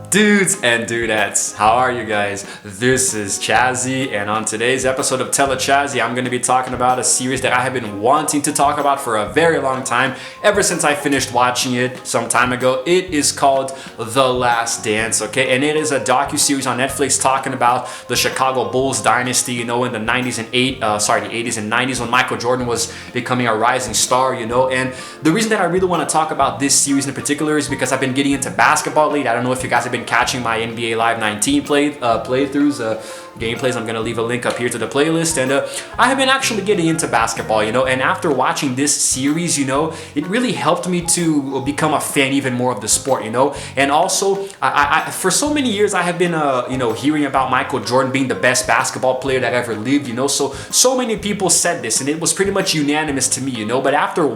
Dudes and dudettes, how are you guys? This is Chazzy, and on today's episode of Tell a Chazzy, I'm going to be talking about a series that I have been wanting to talk about for a very long time, ever since I finished watching it some time ago. It is called The Last Dance, okay? And it is a docuseries on Netflix talking about the Chicago Bulls dynasty, you know, in the 80s and 90s when Michael Jordan was becoming a rising star, you know? And the reason that I really want to talk about this series in particular is because I've been getting into basketball lately. I don't know if you guys have been catching my NBA Live 19 playthroughs, gameplays. I'm gonna leave a link up here to the playlist, and I have been actually getting into basketball, you know, and after watching this series, you know, it really helped me to become a fan even more of the sport, you know. And also, I for so many years I have been you know, hearing about Michael Jordan being the best basketball player that ever lived, you know. So many people said this, and it was pretty much unanimous to me, you know. But after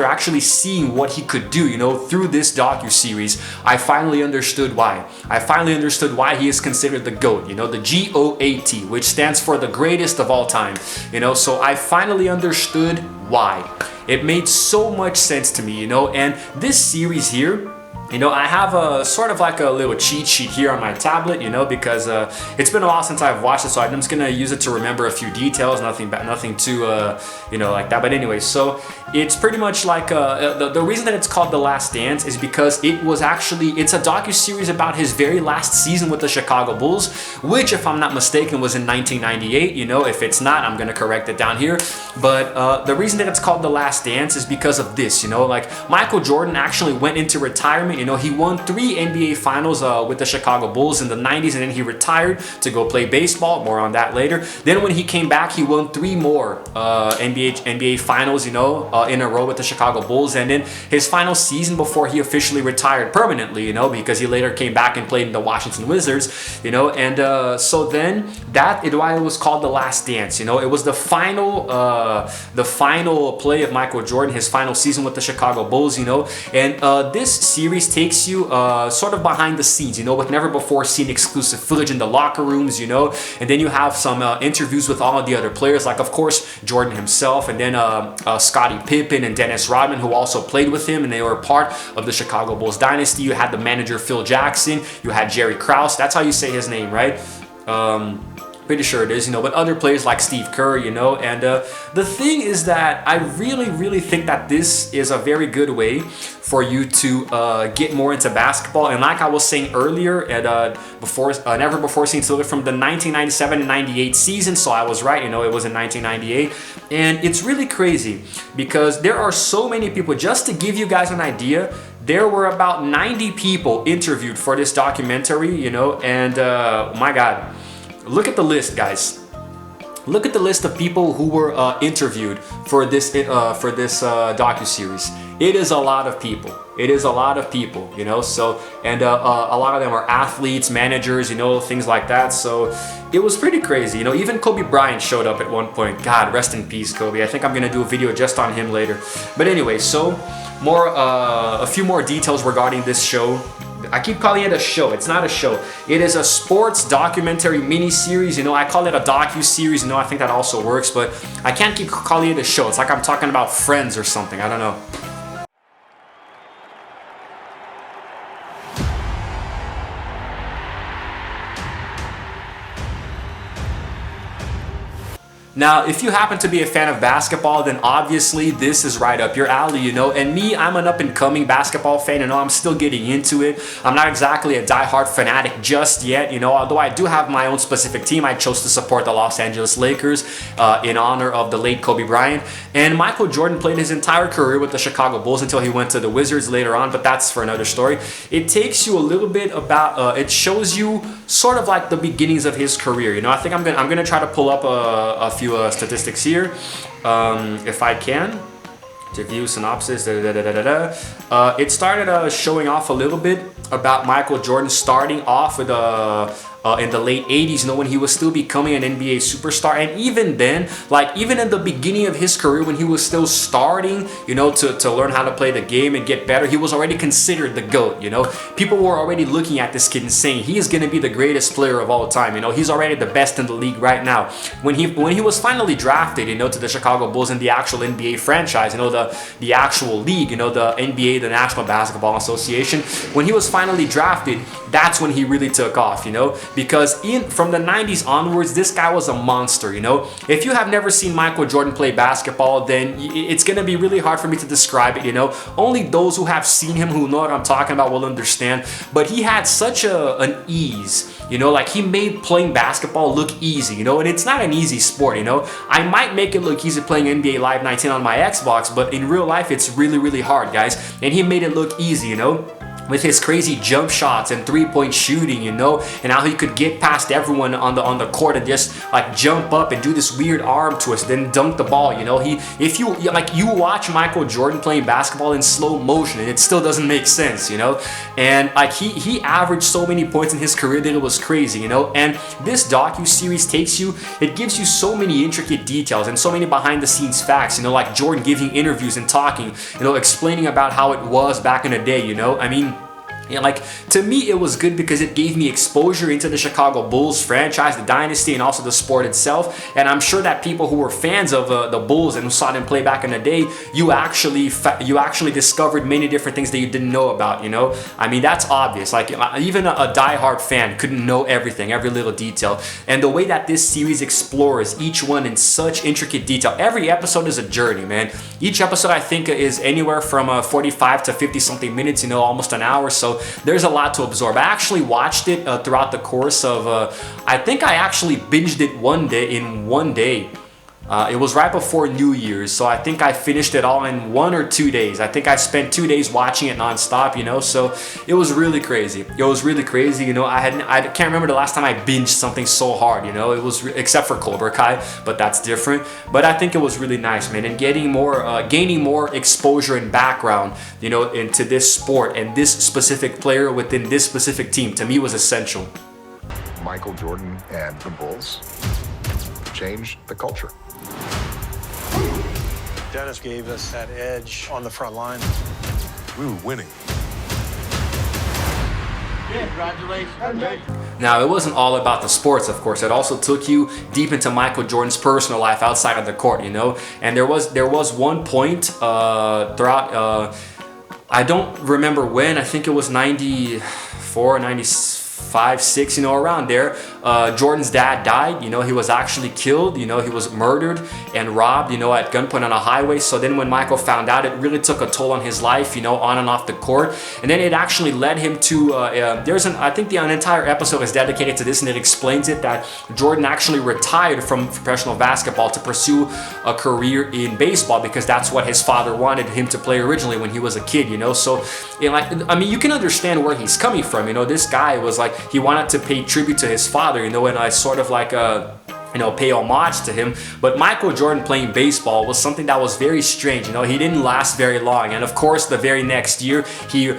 actually seeing what he could do, you know, through this docuseries, I finally understood why. I finally understood why he is considered the GOAT, you know, the GOAT, which stands for the greatest of all time, you know. So I finally understood why. It made so much sense to me, you know. And this series here, you know, I have a sort of like a little cheat sheet here on my tablet, you know, because it's been a while since I've watched it, so I'm just gonna use it to remember a few details, nothing too, you know, like that. But anyway, so it's pretty much like the reason that it's called The Last Dance is because it's a docuseries about his very last season with the Chicago Bulls, which, if I'm not mistaken, was in 1998. You know, if it's not, I'm gonna correct it down here. But the reason that it's called The Last Dance is because of this, you know, like Michael Jordan actually went into retirement. You know, he won 3 NBA finals with the Chicago Bulls in the 90s, and then he retired to go play baseball. More on that later. Then when he came back, he won 3 more NBA finals, you know, in a row with the Chicago Bulls. And then his final season before he officially retired permanently, you know, because he later came back and played in the Washington Wizards, you know. And so then that is why it was called The Last Dance. You know, it was the final play of Michael Jordan, his final season with the Chicago Bulls, you know. And this series takes you sort of behind the scenes, you know, with never before seen exclusive footage in the locker rooms, you know. And then you have some interviews with all of the other players, like of course Jordan himself, and then Scottie Pippen and Dennis Rodman, who also played with him, and they were part of the Chicago Bulls dynasty. You had the manager Phil Jackson, you had Jerry Krause, that's how you say his name, right? Pretty sure it is, you know, but other players like Steve Kerr, you know. And the thing is that I really think that this is a very good way for you to get more into basketball. And like I was saying earlier, never before seen silver from the 1997 and 98 season, so I was right, you know, it was in 1998. And it's really crazy because there are so many people. Just to give you guys an idea, there were about 90 people interviewed for this documentary, you know. And my God, look at the list, guys. Look at the list of people who were interviewed for this docuseries. It is a lot of people. It is a lot of people, you know. So, and a lot of them are athletes, managers, you know, things like that. So it was pretty crazy, you know. Even Kobe Bryant showed up at one point. God, rest in peace, Kobe. I think I'm gonna do a video just on him later. But anyway, so a few more details regarding this show. I keep calling it a show. It's not a show. It is a sports documentary mini-series. You know, I call it a docu-series. You know, I think that also works, but I can't keep calling it a show. It's like I'm talking about Friends or something. I don't know. Now, if you happen to be a fan of basketball, then obviously this is right up your alley, you know. And me, I'm an up-and-coming basketball fan, you know. I'm still getting into it. I'm not exactly a die-hard fanatic just yet, you know. Although I do have my own specific team. I chose to support the Los Angeles Lakers in honor of the late Kobe Bryant. And Michael Jordan played his entire career with the Chicago Bulls until he went to the Wizards later on, but that's for another story. It takes you a little bit about, it shows you sort of like the beginnings of his career, you know. I think I'm gonna try to pull up a few statistics here, if I can. To view synopsis, it started showing off a little bit about Michael Jordan starting off with in the late 80s, you know, when he was still becoming an NBA superstar. And even then, like even in the beginning of his career, when he was still starting, you know, to learn how to play the game and get better, he was already considered the GOAT, you know. People were already looking at this kid and saying he is going to be the greatest player of all time, you know. He's already the best in the league right now. When he was finally drafted, you know, to the Chicago Bulls in the actual NBA franchise, you know, the actual league, you know, the NBA, the National Basketball Association, when he was finally drafted, that's when he really took off, you know, because from the 90s onwards, this guy was a monster, you know. If you have never seen Michael Jordan play basketball, then it's going to be really hard for me to describe it, you know. Only those who have seen him, who know what I'm talking about, will understand. But he had such an ease, you know, like he made playing basketball look easy, you know, and it's not an easy sport, you know. I might make it look easy playing NBA Live 19 on my Xbox, but in real life, it's really, really hard, guys. And he made it look easy, you know, with his crazy jump shots and three-point shooting, you know, and how he could get past everyone on the court and just like jump up and do this weird arm twist, then dunk the ball, you know. If you watch Michael Jordan playing basketball in slow motion, and it still doesn't make sense, you know. And like he averaged so many points in his career that it was crazy, you know. And this docu-series it gives you so many intricate details and so many behind-the-scenes facts, you know, like Jordan giving interviews and talking, you know, explaining about how it was back in the day, you know. I mean, yeah, like to me it was good because it gave me exposure into the Chicago Bulls franchise, the dynasty, and also the sport itself. And I'm sure that people who were fans of the Bulls and who saw them play back in the day, you actually discovered many different things that you didn't know about, you know. I mean, that's obvious. Like even a diehard fan couldn't know everything, every little detail. And the way that this series explores each one in such intricate detail, every episode is a journey, man. Each episode I think is anywhere from 45 to 50 something minutes, you know, almost an hour. So there's a lot to absorb. I actually watched it throughout the course of, I think I actually binged it in one day. It was right before New Year's, so I think I finished it all in 1 or 2 days. I think I spent 2 days watching it nonstop, you know, so it was really crazy. It was really crazy, you know. I can't remember the last time I binged something so hard, you know. It was, except for Cobra Kai, but that's different. But I think it was really nice, man, and gaining more exposure and background, you know, into this sport and this specific player within this specific team, to me was essential. Michael Jordan and the Bulls changed the culture. Dennis gave us that edge on the front line. We were winning. Congratulations. Now, it wasn't all about the sports, of course. It also took you deep into Michael Jordan's personal life outside of the court, you know. And there was one point throughout, I don't remember when, I think it was 94, 95, 6, you know, around there. Jordan's dad died, you know, he was actually killed, you know, he was murdered and robbed, you know, at gunpoint on a highway. So then when Michael found out, it really took a toll on his life, you know, on and off the court. And then it actually led him to, I think an entire episode is dedicated to this, and it explains it, that Jordan actually retired from professional basketball to pursue a career in baseball, because that's what his father wanted him to play originally when he was a kid, you know. So, I mean, you can understand where he's coming from, you know. This guy was like, he wanted to pay tribute to his father, you know, and I sort of like pay homage to him. But Michael Jordan playing baseball was something that was very strange, you know. He didn't last very long, and of course the very next year he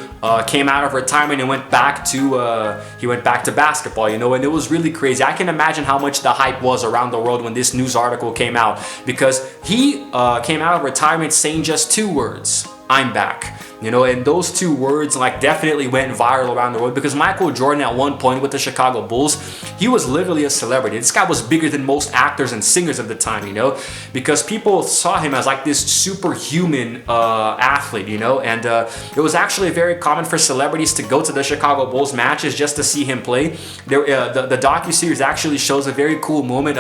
came out of retirement and went back to basketball, you know. And it was really crazy. I can imagine how much the hype was around the world when this news article came out, because he came out of retirement saying just 2 words: "I'm back." You know, and those 2 words like definitely went viral around the world, because Michael Jordan at one point with the Chicago Bulls, he was literally a celebrity. This guy was bigger than most actors and singers of the time, you know, because people saw him as like this superhuman athlete, you know. And it was actually very common for celebrities to go to the Chicago Bulls matches just to see him play. The docuseries actually shows a very cool moment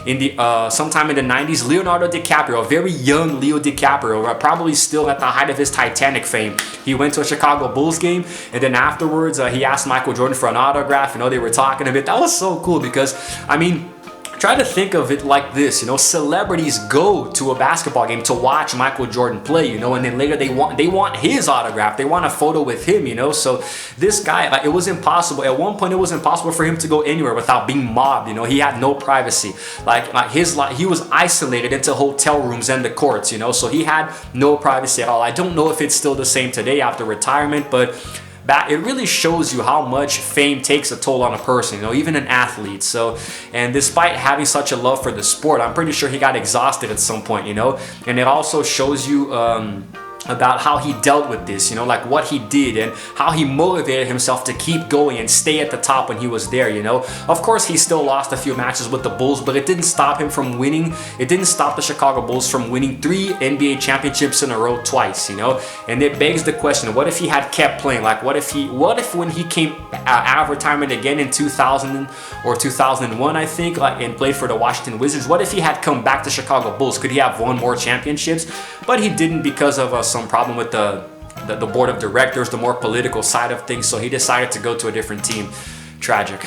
in the sometime in the 90s. Leonardo DiCaprio, a very young Leo DiCaprio, probably still at the height of his Titanic fame, he went to a Chicago Bulls game, and then afterwards he asked Michael Jordan for an autograph. You know, they were talking a bit. That was so cool, because I mean, try to think of it like this, you know, celebrities go to a basketball game to watch Michael Jordan play, you know, and then later they want his autograph, they want a photo with him, you know. So this guy, like, it was impossible. At one point, it was impossible for him to go anywhere without being mobbed, you know. He had no privacy. Like his life, he was isolated into hotel rooms and the courts, you know, so he had no privacy at all. I don't know if it's still the same today after retirement, but it really shows you how much fame takes a toll on a person, you know, even an athlete. So, and despite having such a love for the sport, I'm pretty sure he got exhausted at some point, you know. And it also shows you about how he dealt with this, you know, like what he did and how he motivated himself to keep going and stay at the top when he was there, you know. Of course, he still lost a few matches with the Bulls, but it didn't stop him from winning. It didn't stop the Chicago Bulls from winning 3 NBA championships in a row twice, you know. And it begs the question, what if he had kept playing? Like, what if when he came out of retirement again in 2000 or 2001, I think, like, and played for the Washington Wizards, what if he had come back to Chicago Bulls? Could he have won more championships? But he didn't, because of some problem with the board of directors, the more political side of things, so he decided to go to a different team. Tragic.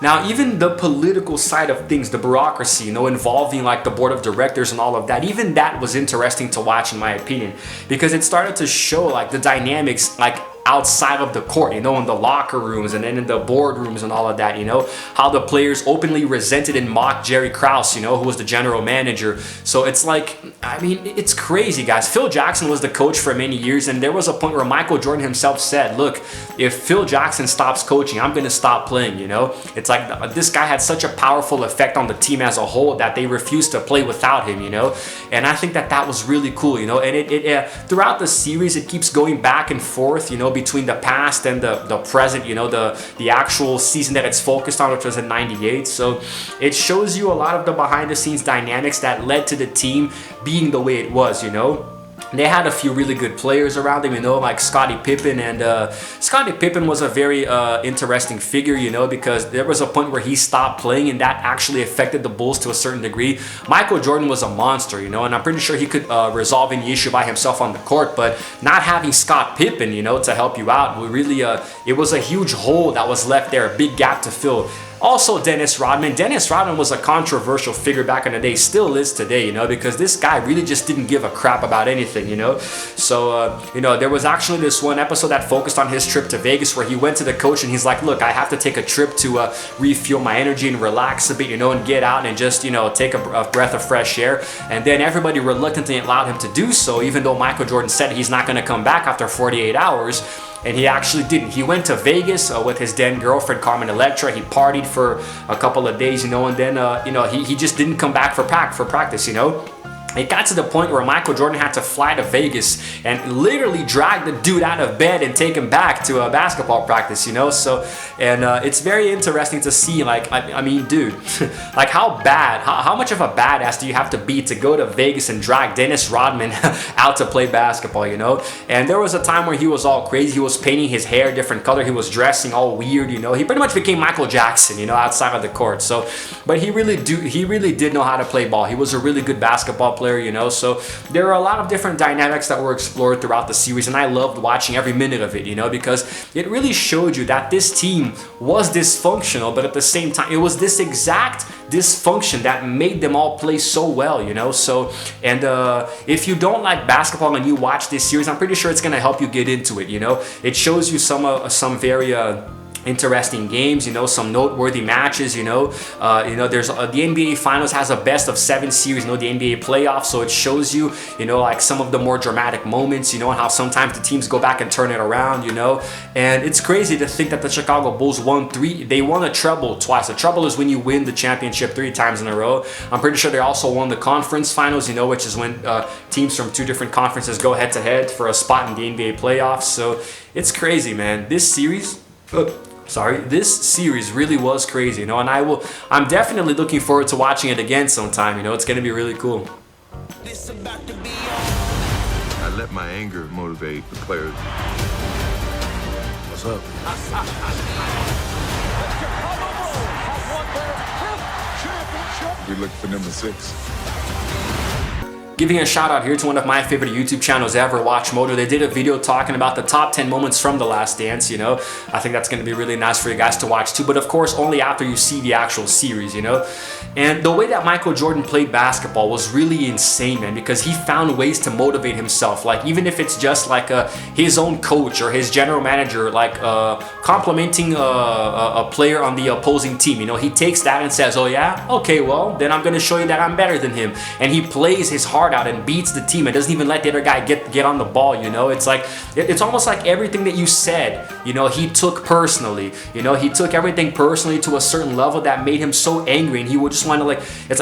Now, even the political side of things, the bureaucracy, you know, involving like the board of directors and all of that, even that was interesting to watch, in my opinion, because it started to show like the dynamics, like outside of the court, you know, in the locker rooms and then in the boardrooms and all of that, you know, how the players openly resented and mocked Jerry Krause, you know, who was the general manager. So it's like, I mean, it's crazy, guys. Phil Jackson was the coach for many years, and there was a point where Michael Jordan himself said, look, if Phil Jackson stops coaching, I'm going to stop playing, you know. It's like this guy had such a powerful effect on the team as a whole that they refused to play without him, you know. And I think that was really cool, you know. And it throughout the series, it keeps going back and forth, you know, between the past and the present, you know, the actual season that it's focused on, which was in '98. So it shows you a lot of the behind the scenes dynamics that led to the team being the way it was, you know. They had a few really good players around them, you know, like Scottie Pippen, and Scottie Pippen was a very interesting figure, you know, because there was a point where he stopped playing, and that actually affected the Bulls to a certain degree. Michael Jordan was a monster, you know, and I'm pretty sure he could resolve any issue by himself on the court, but not having Scott Pippen, you know, to help you out, really, it was a huge hole that was left there, a big gap to fill. Also, Dennis Rodman. Dennis Rodman was a controversial figure back in the day, still is today, you know, because this guy really just didn't give a crap about anything, you know. So, you know, there was actually this one episode that focused on his trip to Vegas where he went to the coach and he's like, look, I have to take a trip to refuel my energy and relax a bit, you know, and get out and just, you know, take a breath of fresh air. And then everybody reluctantly allowed him to do so, even though Michael Jordan said he's not going to come back after 48 hours. And he actually didn't. He went to Vegas with his then girlfriend, Carmen Electra. He partied for a couple of days, you know, and then, you know, he just didn't come back for practice, you know. It got to the point where Michael Jordan had to fly to Vegas and literally drag the dude out of bed and take him back to a basketball practice, you know. So, and it's very interesting to see, like, I mean, dude, like how much of a badass do you have to be to go to Vegas and drag Dennis Rodman out to play basketball, you know? And there was a time where he was all crazy. He was painting his hair different color. He was dressing all weird, you know. He pretty much became Michael Jackson, you know, outside of the court. So, but he really did know how to play ball. He was a really good basketball player, you know. So there are a lot of different dynamics that were explored throughout the series, and I loved watching every minute of it, you know, because it really showed you that this team was dysfunctional, but at the same time it was this exact dysfunction that made them all play so well, you know. So, and if you don't like basketball and you watch this series, I'm pretty sure it's going to help you get into it, you know. It shows you some very interesting games, you know, some noteworthy matches, you know. There's the NBA Finals has a best of 7 series, you know, the NBA playoffs, so it shows you, you know, like some of the more dramatic moments, you know, and how sometimes the teams go back and turn it around, you know. And it's crazy to think that the Chicago Bulls won a treble twice. A treble is when you win the championship 3 times in a row. I'm pretty sure they also won the conference finals, you know, which is when teams from 2 different conferences go head to head for a spot in the NBA playoffs. So it's crazy, man. This series really was crazy, you know, and I'm definitely looking forward to watching it again sometime, you know. It's gonna be really cool. I let my anger motivate the players. What's up? We look for number 6. Giving a shout out here to one of my favorite YouTube channels ever, Watch Moto. They did a video talking about the top 10 moments from The Last Dance, you know. I think that's going to be really nice for you guys to watch too, but of course only after you see the actual series, you know. And the way that Michael Jordan played basketball was really insane, man, because he found ways to motivate himself. Like, even if it's just like his own coach or his general manager, like complimenting a player on the opposing team, you know, he takes that and says, oh yeah, okay, well then I'm going to show you that I'm better than him. And he plays his heart heart out and beats the team and doesn't even let the other guy get on the ball, you know? It's like, it's almost like everything that you said, you know, he took personally. You know, he took everything personally to a certain level that made him so angry, and he would just want to, like, it's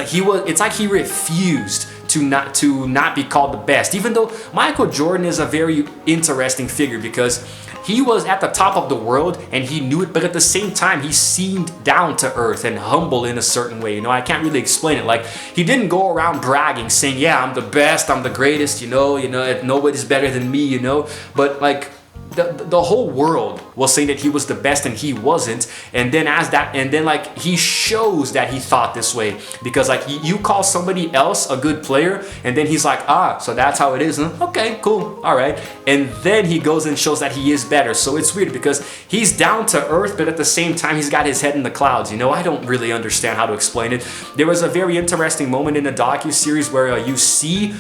like he refused to not be called the best, even though Michael Jordan is a very interesting figure because he was at the top of the world and he knew it, but at the same time he seemed down to earth and humble in a certain way. You know, I can't really explain it. Like, he didn't go around bragging saying, yeah, I'm the best, I'm the greatest, you know, nobody's better than me, you know, but like the whole world was saying that he was the best and he wasn't, and then like he shows that he thought this way because like you call somebody else a good player and then he's like, so that's how it is, huh? Okay, cool, all right, and then he goes and shows that he is better. So it's weird because he's down to earth, but at the same time he's got his head in the clouds, you know. I don't really understand how to explain it. There was a very interesting moment in the docuseries where you see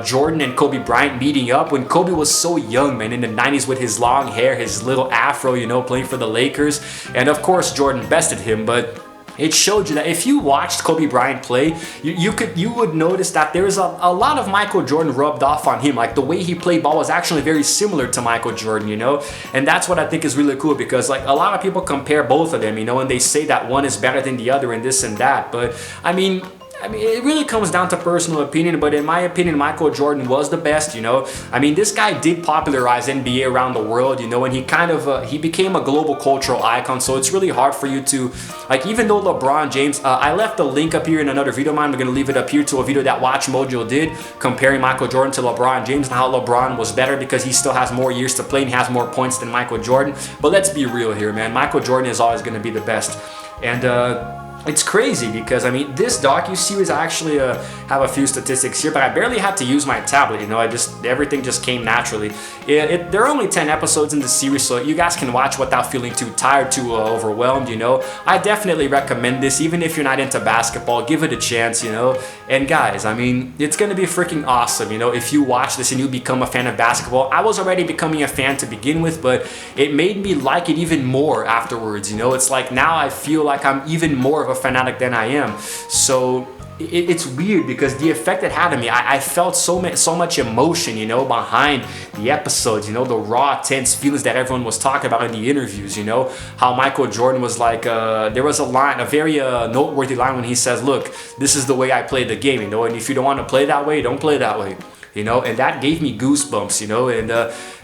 Jordan and Kobe Bryant meeting up when Kobe was so young, man, in the 90s, with his long hair, his little afro, you know, playing for the Lakers. And of course Jordan bested him, but it showed you that if you watched Kobe Bryant play, you would notice that there is a lot of Michael Jordan rubbed off on him. Like, the way he played ball was actually very similar to Michael Jordan, you know. And that's what I think is really cool because like a lot of people compare both of them, you know, and they say that one is better than the other and this and that. But I mean, it really comes down to personal opinion, but in my opinion, Michael Jordan was the best, you know. I mean, this guy did popularize NBA around the world, you know, and he kind of, he became a global cultural icon, so it's really hard for you to, like, even though LeBron James, I left the link up here in another video of mine, I'm going to leave it up here to a video that Watch Mojo did, comparing Michael Jordan to LeBron James and how LeBron was better because he still has more years to play and he has more points than Michael Jordan. But let's be real here, man. Michael Jordan is always going to be the best. And, it's crazy because, I mean, this docuseries, I actually have a few statistics here, but I barely had to use my tablet, you know. Everything just came naturally. There are only 10 episodes in the series, so you guys can watch without feeling too tired, too overwhelmed, you know. I definitely recommend this, even if you're not into basketball, give it a chance, you know. And guys, I mean, it's gonna be freaking awesome, you know, if you watch this and you become a fan of basketball. I was already becoming a fan to begin with, but it made me like it even more afterwards, you know. It's like now I feel like I'm even more of a fanatic than I am. So it's weird because the effect it had on me, I felt so much emotion, you know, behind the episodes, you know, the raw, tense feelings that everyone was talking about in the interviews, you know, how Michael Jordan was like, there was a very noteworthy line when he says, look, this is the way I play the game, you know, and if you don't want to play that way, don't play that way. You know, and that gave me goosebumps, you know, and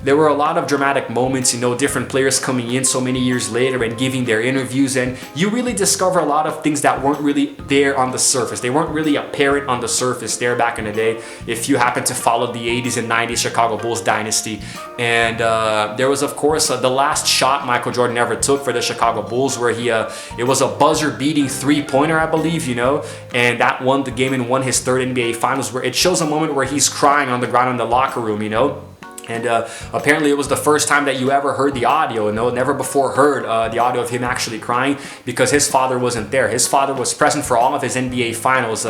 there were a lot of dramatic moments, you know, different players coming in so many years later and giving their interviews, and you really discover a lot of things that weren't really there on the surface. They weren't really apparent on the surface there back in the day, if you happen to follow the 80s and 90s Chicago Bulls dynasty. And there was, of course, the last shot Michael Jordan ever took for the Chicago Bulls, where it was a buzzer-beating three-pointer, I believe, you know, and that won the game and won his third NBA Finals, where it shows a moment where he's crying on the ground in the locker room, you know. And apparently it was the first time that you ever heard the audio, you know, never before heard the audio of him actually crying, because his father wasn't there. His father was present for all of his NBA Finals,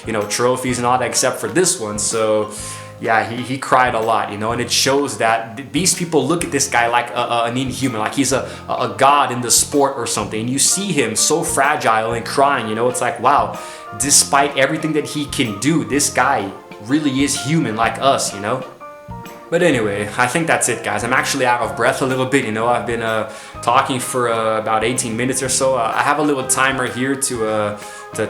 you know, trophies and all that, except for this one. So yeah, he cried a lot, you know, and it shows that these people look at this guy like an inhuman, like he's a god in the sport or something. And you see him so fragile and crying, you know. It's like, wow, despite everything that he can do, this guy really is human like us, you know. But anyway, I think that's it, guys. I'm actually out of breath a little bit, you know. I've been talking for about 18 minutes or so. I have a little timer here to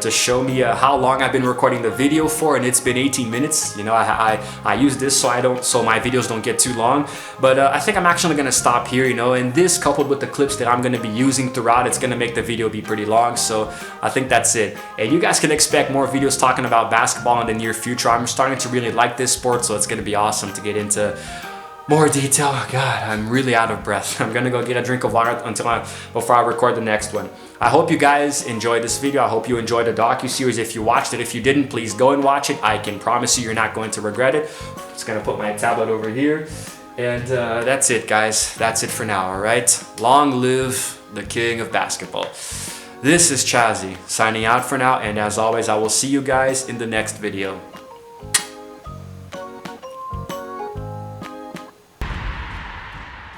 show me how long I've been recording the video for, and it's been 18 minutes. You know, I use this so my videos don't get too long. But I think I'm actually gonna stop here, you know. And this, coupled with the clips that I'm gonna be using throughout, it's gonna make the video be pretty long. So I think that's it. And you guys can expect more videos talking about basketball in the near future. I'm starting to really like this sport, so it's gonna be awesome to get into more detail. God, I'm really out of breath. I'm gonna go get a drink of water before I record the next one. I hope you guys enjoyed this video. I hope you enjoyed the docuseries. If you watched it, if you didn't, please go and watch it. I can promise you, you're not going to regret it. Just gonna put my tablet over here. And that's it, guys. That's it for now, all right? Long live the king of basketball. This is Chazzy, signing out for now. And as always, I will see you guys in the next video.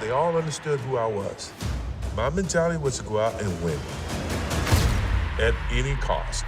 They all understood who I was. My mentality was to go out and win at any cost.